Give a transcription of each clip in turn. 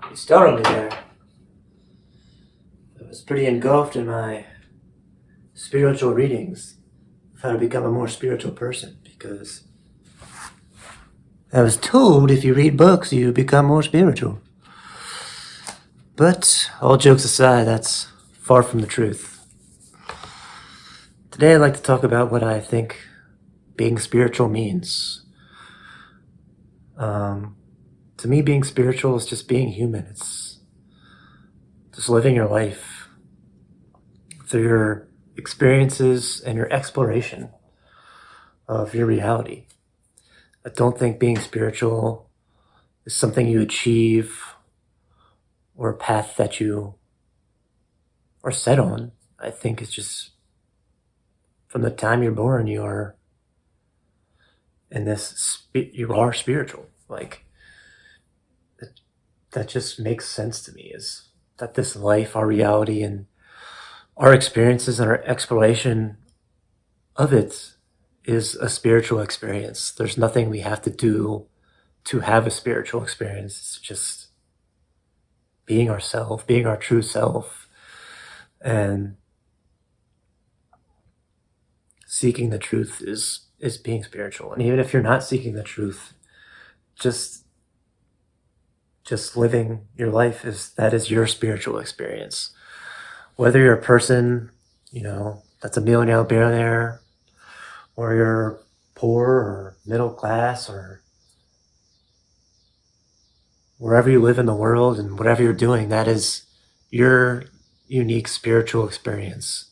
You startled me there. I was pretty engulfed in my spiritual readings of how to become a more spiritual person because I was told if you read books, you become more spiritual. But all jokes aside, that's far from the truth. Today I'd like to talk about what I think being spiritual means. To me, being spiritual is just being human. It's just living your life through your experiences and your exploration of your reality. I don't think being spiritual is something you achieve or a path that you are set on. I think it's just from the time you're born, you are in this, you are spiritual. Like, that just makes sense to me, is that this life, our reality, and our experiences and our exploration of it is a spiritual experience. There's nothing we have to do to have a spiritual experience. It's just being ourselves, being our true self, and seeking the truth is being spiritual. And even if you're not seeking the truth, just living your life is your spiritual experience. Whether you're a person, that's a millionaire, billionaire, or you're poor or middle class, or wherever you live in the world and whatever you're doing, that is your unique spiritual experience.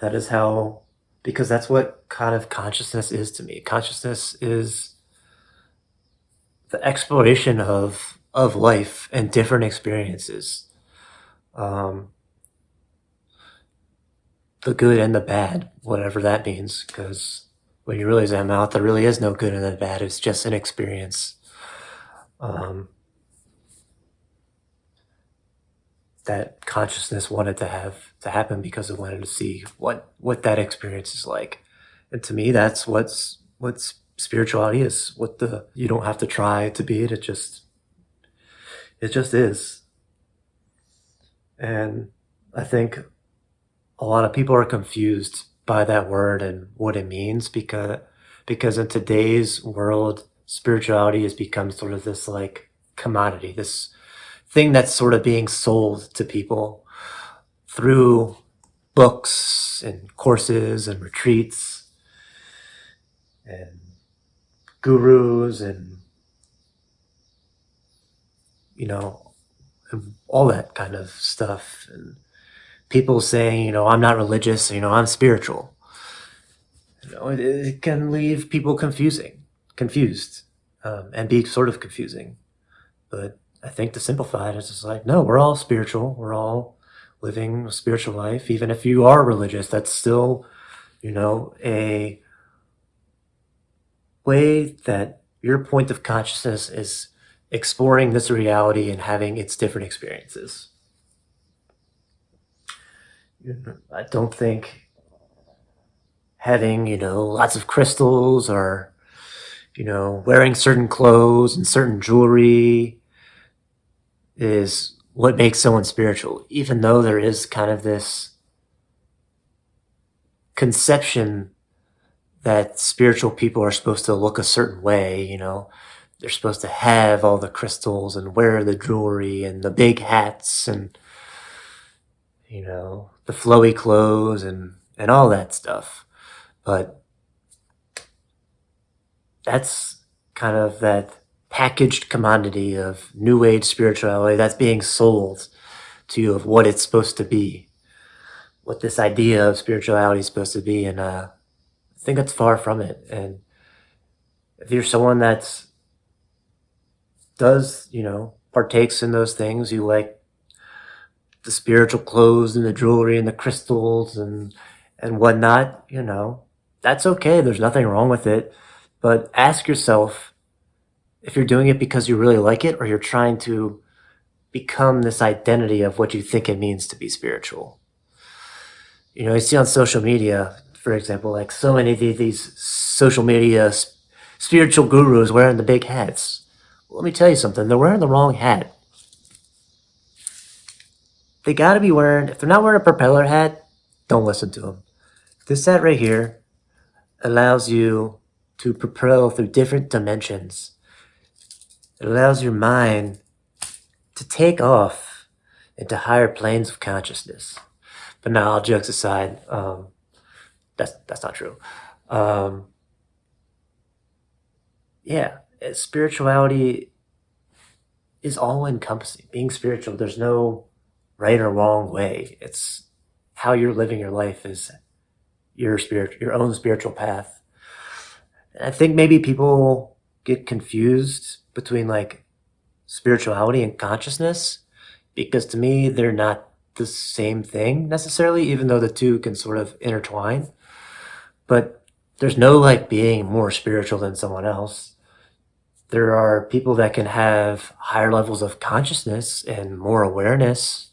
That is how, because that's what kind of consciousness is to me. Consciousness is the exploration of life and different experiences. The good and the bad, whatever that means, because when you really zoom out, there really is no good and bad. It's just an experience. That consciousness wanted to have to happen because it wanted to see what that experience is like. And to me, that's what's spirituality is. You don't have to try to be it. It just is. And I think a lot of people are confused by that word and what it means, because in today's world, spirituality has become sort of this like commodity, this thing that's sort of being sold to people through books and courses and retreats and gurus and and all that kind of stuff, and people saying, I'm not religious, I'm spiritual. It can leave people confused, and be sort of confusing. But I think to simplify it, it's just like, no, we're all spiritual. We're all living a spiritual life. Even if you are religious, that's still, a way that your point of consciousness is exploring this reality and having its different experiences. I don't think having, lots of crystals or, wearing certain clothes and certain jewelry is what makes someone spiritual, even though there is kind of this conception that spiritual people are supposed to look a certain way. They're supposed to have all the crystals and wear the jewelry and the big hats and, the flowy clothes and all that stuff. But that's kind of that packaged commodity of new age spirituality that's being sold to you, of what it's supposed to be, what this idea of spirituality is supposed to be. And I think that's far from it. And if you're someone that does, partakes in those things, you like the spiritual clothes and the jewelry and the crystals and whatnot, that's okay. There's nothing wrong with it. But ask yourself if you're doing it because you really like it, or you're trying to become this identity of what you think it means to be spiritual. You see on social media, for example, like so many of these social media spiritual gurus wearing the big hats. let me tell you something. They're wearing the wrong hat. They got to be wearing, if they're not wearing a propeller hat, don't listen to them. This hat right here allows you to propel through different dimensions. It allows your mind to take off into higher planes of consciousness. But now, all jokes aside, that's not true. Yeah, spirituality is all encompassing. Being spiritual, there's no right or wrong way. It's how you're living your life is your own spiritual path. And I think maybe people get confused between like spirituality and consciousness, because to me they're not the same thing necessarily, even though the two can sort of intertwine. But there's no like being more spiritual than someone else. There are people that can have higher levels of consciousness and more awareness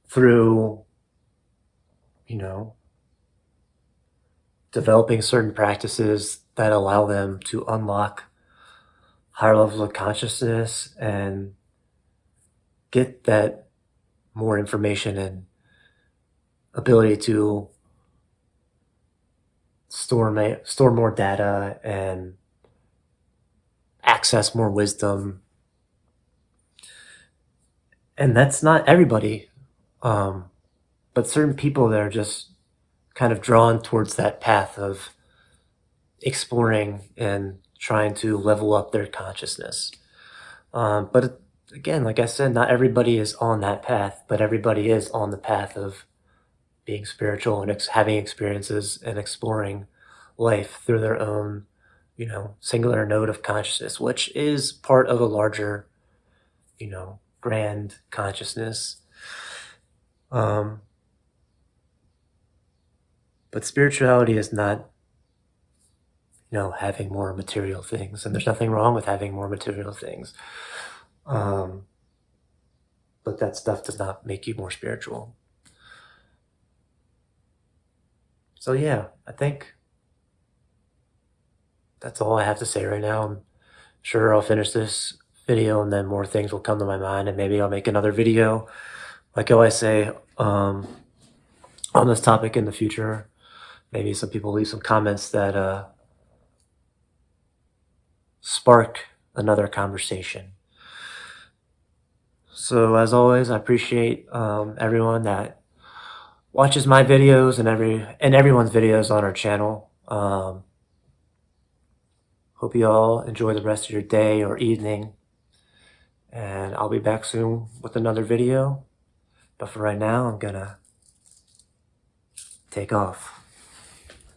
through, you know, developing certain practices that allow them to unlock higher levels of consciousness and get that more information and ability to store more data and access more wisdom. And that's not everybody, but certain people that are just kind of drawn towards that path of exploring and trying to level up their consciousness. But again, like I said, not everybody is on that path, but everybody is on the path of being spiritual and having experiences and exploring life through their own, singular node of consciousness, which is part of a larger, grand consciousness. But spirituality is not, having more material things, and there's nothing wrong with having more material things. But that stuff does not make you more spiritual. So yeah, I think that's all I have to say right now. I'm sure I'll finish this video and then more things will come to my mind, and maybe I'll make another video, like I always say, on this topic in the future. Maybe some people leave some comments that spark another conversation. So as always, I appreciate everyone that watches my videos and everyone's videos on our channel. Hope you all enjoy the rest of your day or evening, and I'll be back soon with another video. But for right now, I'm gonna take off.